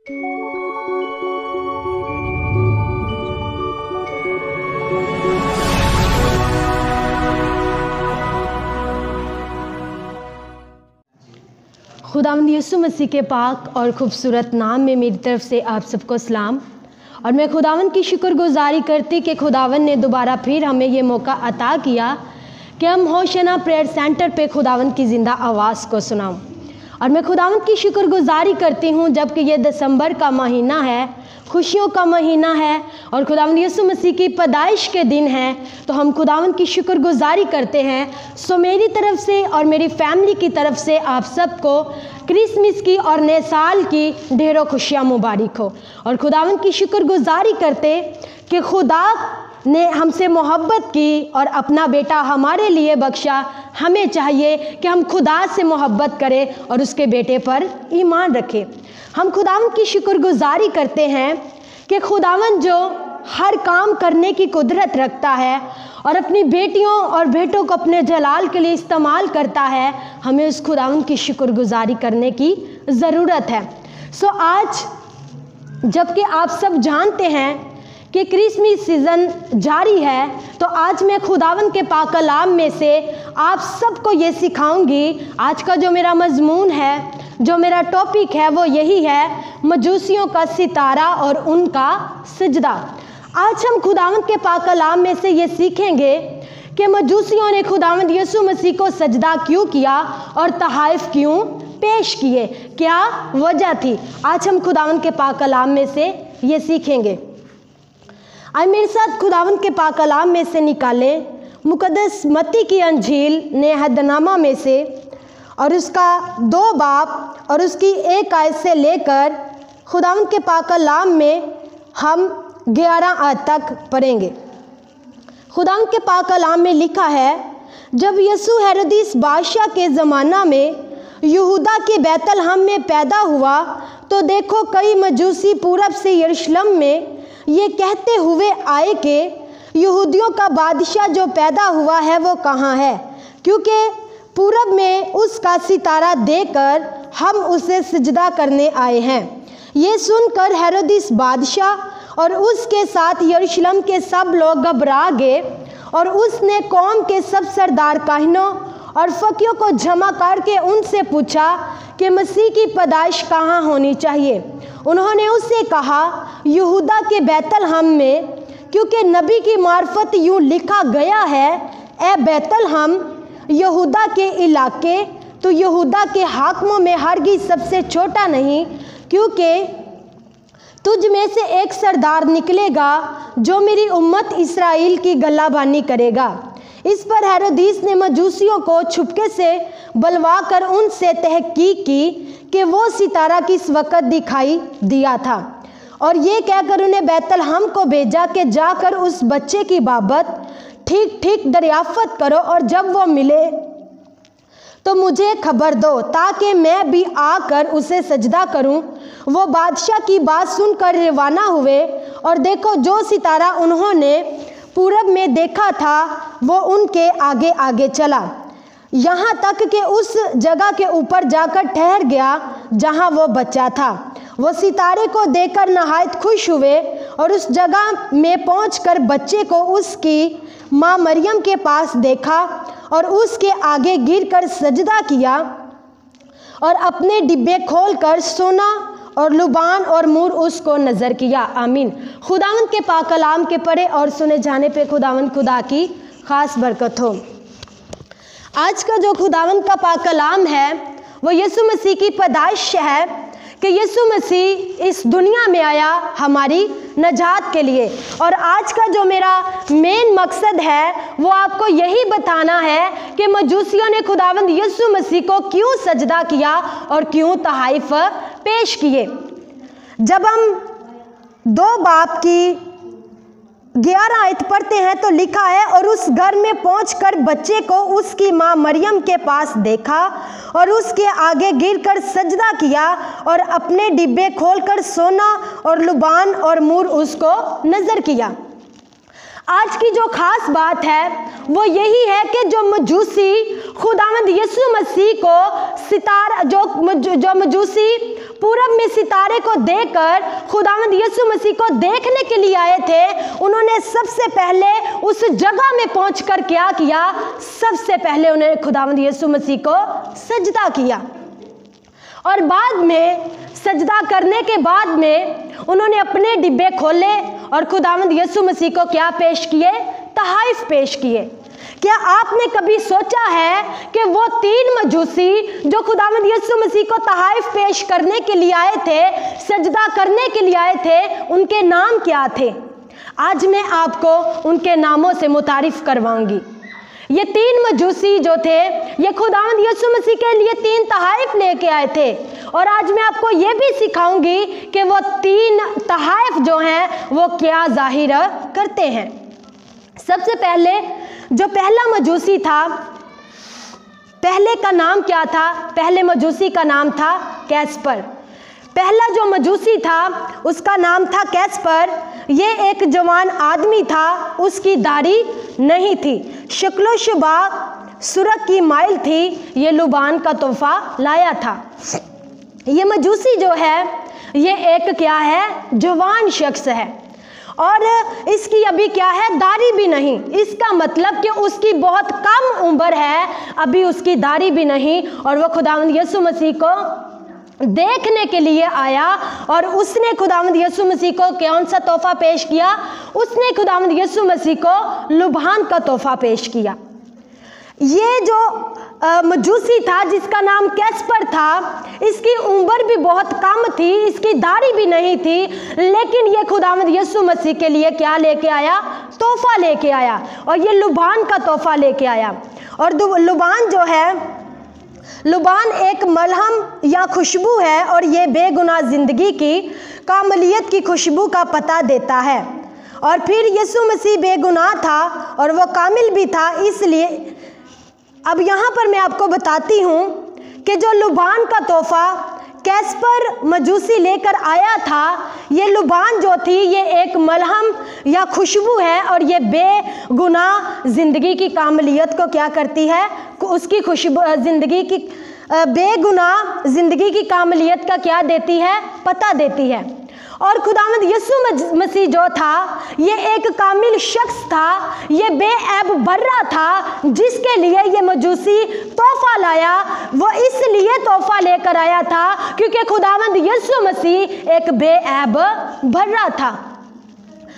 खुदावंद यीशु मसीह के पाक और ख़ूबसूरत नाम में मेरी तरफ से आप सबको सलाम। और मैं खुदावंद की शुक्रगुजारी करती कि खुदावंद ने दोबारा फिर हमें ये मौका अता किया कि हम होशना प्रेयर सेंटर पे खुदावंद की ज़िंदा आवाज़ को सुनाऊं। और मैं खुदावंद की शुक्रगुजारी करती हूँ जबकि ये दिसंबर का महीना है, खुशियों का महीना है और खुदावंद यीशु मसीह की पैदाइश के दिन है, तो हम खुदावंद की शुक्रगुजारी करते हैं। सो मेरी तरफ से और मेरी फैमिली की तरफ से आप सबको क्रिसमस की और नए साल की ढेरों खुशियाँ मुबारक हो। और खुदावंद की शुक्रगुजारी करते कि खुदा ने हमसे मोहब्बत की और अपना बेटा हमारे लिए बख्शा। हमें चाहिए कि हम खुदा से मोहब्बत करें और उसके बेटे पर ईमान रखें। हम खुदावंद की शुक्रगुजारी करते हैं कि खुदावंद जो हर काम करने की कुदरत रखता है और अपनी बेटियों और बेटों को अपने जलाल के लिए इस्तेमाल करता है, हमें उस खुदावंद की शुक्रगुजारी करने की ज़रूरत है। सो आज जबकि आप सब जानते हैं कि क्रिसमस सीज़न जारी है, तो आज मैं खुदावंद के पाक कलाम में से आप सबको ये सिखाऊंगी। आज का जो मेरा मजमून है, जो मेरा टॉपिक है, वो यही है मजूसियों का सितारा और उनका सजदा। आज हम खुदावंद के पाक कलाम में से ये सीखेंगे कि मजूसियों ने खुदावंद यीशु मसीह को सजदा क्यों किया और तहाइफ क्यों पेश किए, क्या वजह थी। आज हम खुदावंद के पाक कलाम में से ये सीखेंगे। आज मेरे साथ खुदावंद के पाक कलाम में से निकालें मुकद्दस मत्ती की अंजील नेहदनामा में से और उसका 2 बाब और उसकी 1 आयत से लेकर खुदावंद के पाक कलाम में हम 11 आयत तक पढ़ेंगे। खुदावंद के पाक कलाम में लिखा है, जब यीशु हेरोदिस बादशाह के ज़माना में यहूदा के बैतलहम में पैदा हुआ, तो देखो कई मजूसी पूरब से यरूशलेम में ये कहते हुए आए कि यहूदियों का बादशाह जो पैदा हुआ है वो कहाँ है, क्योंकि पूरब में उसका सितारा देकर हम उसे सजदा करने आए हैं। ये सुनकर हेरोदिस बादशाह और उसके साथ यरूशलेम के सब लोग घबरा गए और उसने कौम के सब सरदार काहिनों और फकीहों को जमा करके उनसे पूछा कि मसीह की पैदाइश कहाँ होनी चाहिए। उन्होंने उससे कहा, यहूदा के बैतलहम में, क्योंकि नबी की मार्फत यूँ लिखा गया है, ए बैतलहम यहूदा के इलाके, तो यहूदा के हाकिमों में हरगिज़ सबसे छोटा नहीं, क्योंकि तुझ में से एक सरदार निकलेगा जो मेरी उम्मत इस्राएल की गलाबानी करेगा। इस पर हेरोदिस ने मजूसियों को छुपके से बुलवा कर उनसे तहकीक की कि वो सितारा किस वक्त दिखाई दिया था, और ये कहकर उन्हें बैतलहम को भेजा कि जाकर उस बच्चे की बाबत ठीक ठीक दरियाफ्त करो और जब वो मिले तो मुझे खबर दो ताकि मैं भी आकर उसे सजदा करूं। वो बादशाह की बात सुनकर रवाना हुए और देखो जो सितारा उन्होंने पूरब में देखा था वो उनके आगे आगे चला, यहाँ तक कि उस जगह के ऊपर जाकर ठहर गया जहाँ वो बच्चा था। वो सितारे को देखकर नहायत खुश हुए और उस जगह में पहुंचकर बच्चे को उसकी माँ मरियम के पास देखा और उसके आगे गिरकर सजदा किया और अपने डिब्बे खोलकर सोना और लुबान और मूर उसको नज़र किया। आमीन। खुदावंद के पाक कलाम के पढ़े और सुने जाने पे खुदावंद खुदा की ख़ास बरकत हो। आज का जो खुदावंद का पाक कलाम है वो यीशु मसीह की पैदाइश है कि यीशु मसीह इस दुनिया में आया हमारी नजात के लिए। और आज का जो मेरा मेन मकसद है वो आपको यही बताना है कि मजूसियों ने खुदावंद यीशु मसीह को क्यों सजदा किया और क्यों तहाइफ पेश किए। जब हम 2 बाब की 11 आयत पढ़ते हैं तो लिखा है, और उस घर में पहुंचकर बच्चे को उसकी माँ मरियम के पास देखा और उसके आगे गिरकर सजदा किया और अपने डिब्बे खोलकर सोना और लुबान और मूर उसको नज़र किया। आज की जो खास बात है वो यही है कि जो मजूसी खुदावंद यीशु मसीह को सितारा जो मजूसी पूरब में सितारे को देखकर खुदावंद यीशु मसीह को देखने के लिए आए थे, उन्होंने सबसे पहले उस जगह में पहुंचकर क्या किया? सबसे पहले उन्होंने खुदावंद यीशु मसीह को सजदा किया और बाद में सजदा करने के बाद में उन्होंने अपने डिब्बे खोले और खुदावंद यीशु मसीह को क्या पेश किए? तहाइफ पेश किए। क्या आपने कभी सोचा है कि वो 3 मजूसी जो खुदावंद यीशु मसीह को तहाइफ पेश करने के लिए आए थे, सजदा करने के लिए आए थे, उनके नाम क्या थे? आज मैं आपको उनके नामों से मुतारिफ करवाऊंगी। ये 3 मजूसी जो थे, ये खुदावंद यीशु मसीह के लिए 3 तहाइफ लेके आए थे और आज मैं आपको ये भी सिखाऊंगी कि वो 3 तहाइफ जो हैं वो क्या जाहिर करते हैं। सबसे पहले जो पहला मजूसी था, पहले का नाम क्या था? पहले मजूसी का नाम था कैस्पर। पहला जो मजूसी था उसका नाम था कैस्पर। ये एक जवान आदमी था, उसकी दाढ़ी नहीं थी, शक्लो शबा सुरख की माइल थी, ये लुबान का तोहफा लाया था। ये मजूसी जो है ये एक क्या है? जवान शख्स है और इसकी अभी क्या है? दाढ़ी भी नहीं। इसका मतलब कि उसकी बहुत कम उम्र है, अभी उसकी दाढ़ी भी नहीं और वो खुदावंद यीशु मसीह को देखने के लिए आया और उसने खुदावंद यीशु मसीह को कौन सा तोहफा पेश किया? उसने खुदावंद यीशु मसीह को लुभान का तोहफा पेश किया। ये जो मजूसी था जिसका नाम कैस्पर था, इसकी उम्र भी बहुत कम थी, इसकी दाढ़ी भी नहीं थी, लेकिन ये खुदावंद यीशु मसीह के लिए क्या लेके आया? तोहफा लेके आया और ये लुभान का तोहफा लेके आया। और लुभान जो है, लुभान एक मलहम या खुशबू है और ये बेगुनाह ज़िंदगी की कामलियत की खुशबू का पता देता है। और फिर यीशु मसीह बेगुनाह था और वो कामिल भी था, इसलिए अब यहाँ पर मैं आपको बताती हूँ कि जो लुभान का तोहफा कैस्पर मजूसी लेकर आया था, ये लुभान जो थी ये एक मलहम या खुशबू है और ये बेगुनाह ज़िंदगी की कामलियत को क्या करती है? उसकी खुशबू ज़िंदगी की बेगुनाह ज़िंदगी की कामलियत का क्या देती है? पता देती है। और खुदावंद यीशु मसीह जो था ये एक कामिल शख्स था, ये बेऐब बर्रा था, जिसके लिए ये मजूसी तोहफा लाया। वो इसलिए तोहफा लेकर आया था क्योंकि खुदावंद यीशु मसीह एक बेऐब बर्रा था,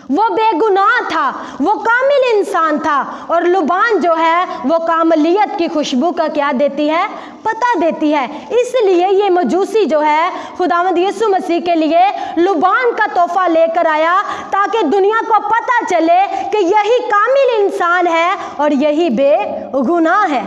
वो बेगुनाह था, वो कामिल इंसान था और लुभान जो है वो कामलियत की खुशबू का क्या देती है? पता देती है। इसलिए ये मजूसी जो है खुदावंद यीशु मसीह के लिए लुभान का तोहफा लेकर आया ताकि दुनिया को पता चले कि यही कामिल इंसान है और यही बेगुनाह है।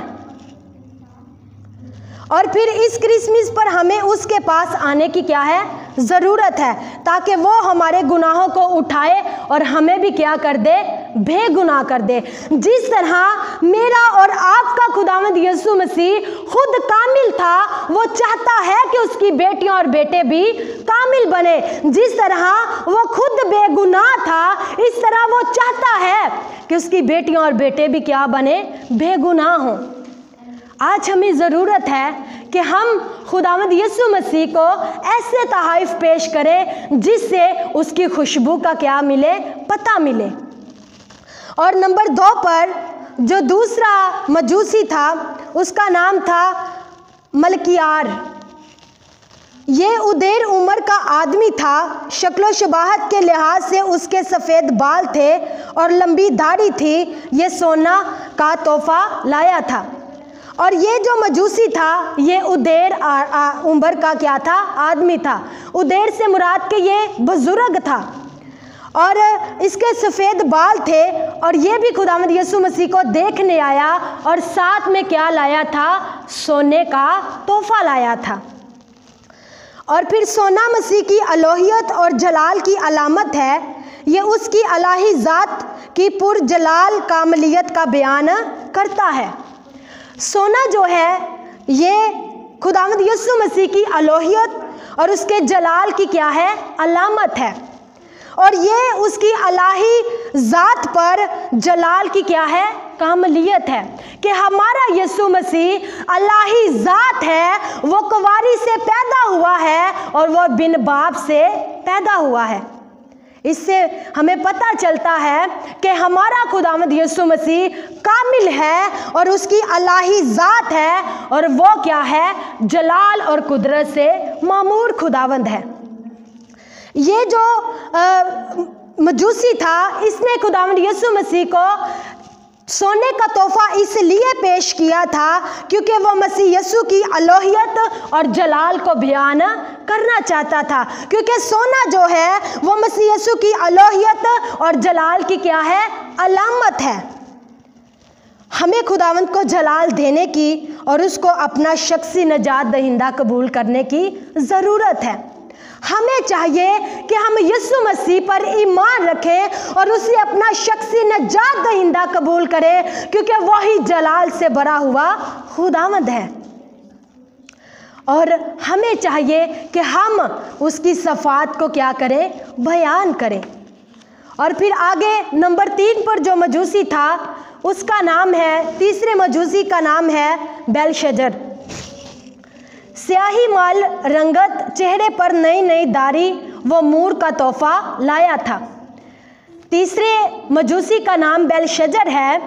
और फिर इस क्रिसमस पर हमें उसके पास आने की क्या है? ज़रूरत है, ताकि वो हमारे गुनाहों को उठाए और हमें भी क्या कर दे? बेगुनाह कर दे। जिस तरह मेरा और आपका खुदावंद यीशु मसीह खुद कामिल था, वो चाहता है कि उसकी बेटियां और बेटे भी कामिल बने। जिस तरह वो खुद बेगुनाह था, इस तरह वो चाहता है कि उसकी बेटियां और बेटे भी क्या बने? बेगुनाह हों। आज हमें ज़रूरत है कि हम खुदावंद यीशु मसीह को ऐसे तहाइफ पेश करें जिससे उसकी खुशबू का क्या मिले? पता मिले। और नंबर 2 पर जो दूसरा मजूसी था उसका नाम था मलकियार। ये उदेर उम्र का आदमी था, शक्लो शबाहत के लिहाज से उसके सफ़ेद बाल थे और लंबी दाढ़ी थी। ये सोना का तोहफा लाया था। और ये जो मजूसी था ये उदेर उम्र का क्या था? आदमी था। उदेर से मुराद के ये बुजुर्ग था और इसके सफ़ेद बाल थे और ये भी खुदावंद यीशु मसीह को देखने आया और साथ में क्या लाया था? सोने का तोहफा लाया था। और फिर सोना मसीह की अलोहियत और जलाल की अलामत है। ये उसकी अलाही ज़ात की पुरजलाल कामलियत का बयान करता है। सोना जो है ये खुदावंद यीशु मसीह की अलोहियत और उसके जलाल की क्या है? अलामत है। और ये उसकी अलाही ज़ात पर जलाल की क्या है, कामलियत है कि हमारा यीशु मसीह अलाही ज़ात है, वो कुंवारी से पैदा हुआ है और वो बिन बाप से पैदा हुआ है। इससे हमें पता चलता है कि हमारा खुदावंद यीशु मसीह कामिल है और उसकी अलाही ज़ात है और वो क्या है, जलाल और कुदरत से मामूर खुदावंद है। ये जो मजूसी था, इसने खुदावंद यीशु मसीह को सोने का तोहफा इसलिए पेश किया था क्योंकि वो मसीह यीशु की अलोहियत और जलाल को बयान करना चाहता था, क्योंकि सोना जो है वो मसीह यीशु की अलोहियत और जलाल की क्या है, अलामत है। हमें खुदावंत को जलाल देने की और उसको अपना शख्सी नजात दहिंदा कबूल करने की ज़रूरत है। हमें चाहिए कि हम यीशु मसीह पर ईमान रखें और उसे अपना शख्सी नजात दहिंदा कबूल करें, क्योंकि वही जलाल से भरा हुआ खुदावंद है। और हमें चाहिए कि हम उसकी सफ़ात को क्या करें, बयान करें। और फिर आगे नंबर 3 पर जो मजूसी था उसका नाम है, तीसरे मजूसी का नाम है बेलशजर। स्याही माल रंगत, चेहरे पर नई नई दाढ़ी, वो मूर का तोहफा लाया था। तीसरे मजूसी का नाम बेलशजर है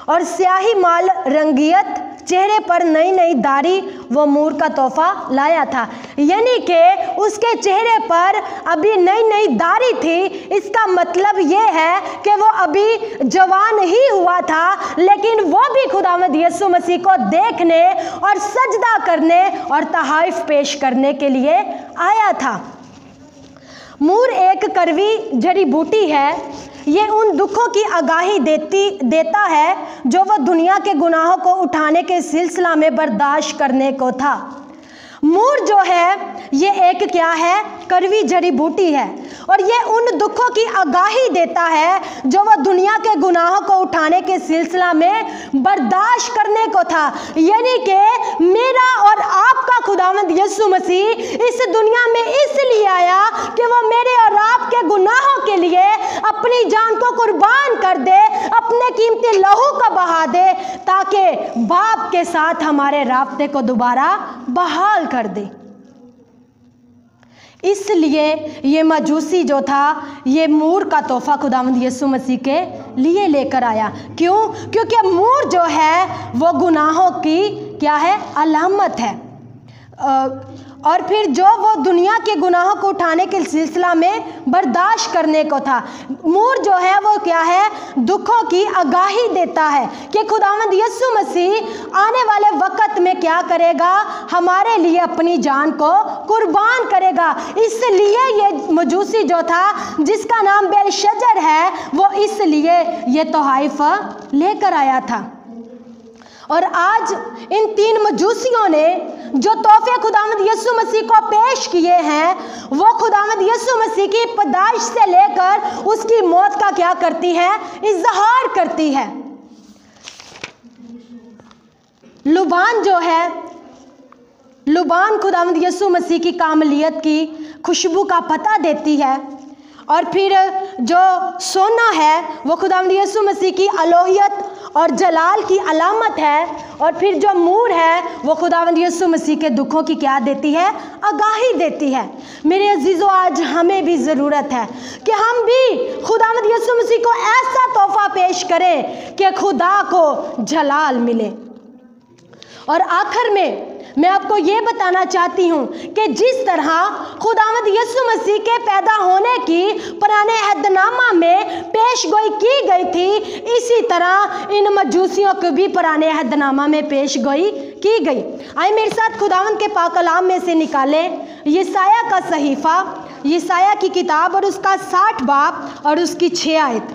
और स्याही माल रंगियत, चेहरे पर नई नई दाढ़ी, वो मूर का तोहफा लाया था। यानी कि उसके चेहरे पर अभी नई नई दाढ़ी थी। इसका मतलब ये है कि वो अभी जवान ही हुआ था, लेकिन वो भी खुदावंद यीशु मसीह को देखने और सजदा करने और तहाइफ पेश करने के लिए आया था। मूर एक कड़वी जड़ी बूटी है। ये उन दुखों की आगाही देता है जो वह दुनिया के गुनाहों को उठाने के सिलसिला में बर्दाश्त करने को था। मूर जो है ये एक क्या है, कड़वी जड़ी बूटी है और ये उन दुखों की आगाही देता है जो वह दुनिया के गुनाहों को उठाने के सिलसिला में बर्दाश्त करने को था। यानी कि मेरा और आपका खुदावंद यीशु मसीह इस दुनिया में इसलिए आया कि वो मेरे और आपके गुनाहों के लिए अपनी जान को कुर्बान कर दे, अपने कीमती लहू का बहा दे, ताकि बाप के साथ हमारे राब्ते को दोबारा बहाल कर दे। इसलिए ये मजूसी जो था, ये मूर का तोहफा खुदावंद यीशु मसीह के लिए लेकर आया। क्यों? क्योंकि मूर जो है वो गुनाहों की क्या है, अलामत है। और फिर जो वो दुनिया के गुनाहों को उठाने के सिलसिला में बर्दाश्त करने को था। मूर जो है वो क्या है, दुखों की आगाही देता है कि खुदावंद यीशु मसीह आने वाले वक्त में क्या करेगा, हमारे लिए अपनी जान को कुर्बान करेगा। इसलिए ये मजूसी जो था जिसका नाम बेलशजर है, वो इसलिए ये तोहाइफ लेकर आया था। और आज इन 3 मजूसियों ने जो तोहफे खुदावंद यीशु मसीह को पेश किए हैं, वो खुदावंद यीशु मसीह की पैदाइश से लेकर उसकी मौत का क्या करती है, इजहार करती है। लुबान जो है, लुबान खुदावंद यीशु मसीह की कामलियत की खुशबू का पता देती है। और फिर जो सोना है वो खुदावंद यीशु मसीह की अलोहियत और जलाल की अलामत है। और फिर जो मूर है वो खुदावंद यीशु मसीह के दुखों की क्या देती है, आगाही देती है। मेरे अजीज़ों, आज हमें भी ज़रूरत है कि हम भी खुदावंद यीशु मसीह को ऐसा तोहफा पेश करें कि खुदा को जलाल मिले। और आखिर में मैं आपको ये बताना चाहती हूँ कि जिस तरह खुदावंद यीशु मसीह के पैदा होने की पुराने अहदनामा में पेशगोई की गई थी, इसी तरह इन मजूसियों को भी पुराने अहदनामा में पेशगोई की गई। आइए मेरे साथ खुदावंद के पाक कलाम में से निकालें यशाया का सहीफ़ा, यशाया की किताब और उसका 60 बाब और उसकी 6 आयत।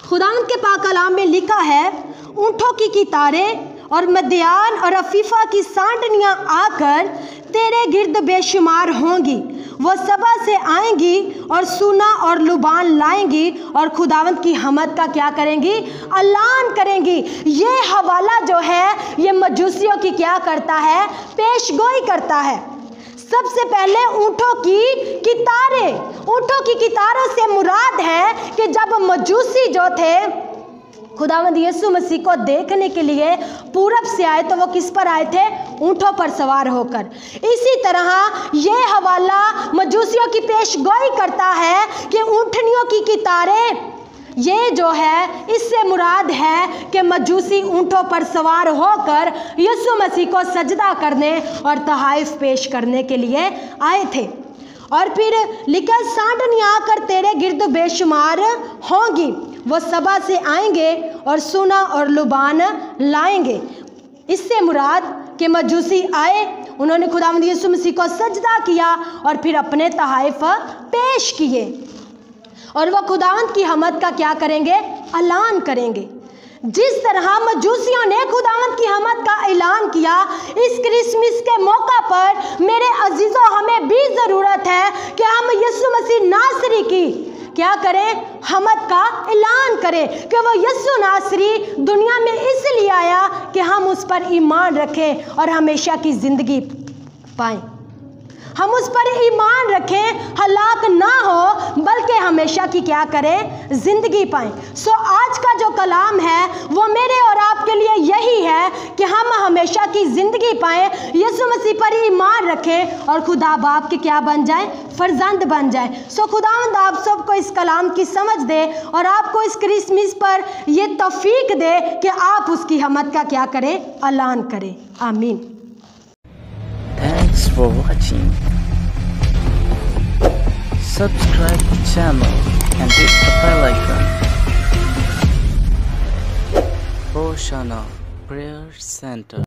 खुदावंद के पाक कलाम में लिखा है, ऊँटों की कितारें और मद्यान और अफीफा की सांडनियाँ आकर तेरे गिर्द बेशुमार होंगी। वो सबा से आएंगी और सूना और लुबान लाएंगी और खुदावंद की हमद का क्या करेंगी, ऐलान करेंगी। ये हवाला जो है ये मजूसियों की क्या करता है, पेशगोई करता है। सबसे पहले ऊँटों की कितारें, ऊँटों की कितारों से मुराद है कि जब मजूसी जो थे खुदावंद यीशु मसीह को देखने के लिए पूरब से आए तो वो किस पर आए थे? ऊंटों पर सवार होकर। इसी तरह ये हवाला मजूसियों की पेशगोई करता है कि ऊंटनियों की कितारें, ये जो है इससे मुराद है कि मजूसी ऊंटों पर सवार होकर यीशु मसीह को सजदा करने और तहाइफ पेश करने के लिए आए थे। और फिर लिखा, सांडनियाँ आकर तेरे गिर्द बेशुमार होंगी, वो सभा से आएंगे और सोना और लुबान लाएंगे। इससे मुराद कि मजूसी आए, उन्होंने खुदावंद यीशु मसीह को सजदा किया और फिर अपने तहाइफ पेश किए और वह खुदावंद की हमद का क्या करेंगे? ऐलान करेंगे। जिस तरह मजूसियों ने खुदावंद की हमद का ऐलान किया, इस क्रिसमस के मौका पर मेरे अजीजों हमें भी ज़रूरत है कि हम यीशु मसीह नासरी की क्या करें? हमद का ऐलान करें कि वो यीशु नासरी दुनिया में इसलिए आया कि हम उस पर ईमान रखें और हमेशा की ज़िंदगी पाएं। हम उस पर ईमान रखें, हलाक ना हो बल्कि हमेशा की क्या करें? ज़िंदगी पाएं। सो आज का जो कलाम है वो मेरे और आपके लिए यही है कि हम हमेशा की ज़िंदगी पाएं, यीशु मसीह पर ईमान रखें और खुदा बाप के क्या बन जाएं? फर्जंद बन जाएं। सो खुदावंद आप सबको इस कलाम की समझ दे और आपको इस क्रिसमस पर ये तौफीक दे कि आप उसकी हमद का क्या करें? ऐलान करें। आमीन। Thanks for watching. Subscribe to channel and hit the bell icon. Hoshana Prayer Center.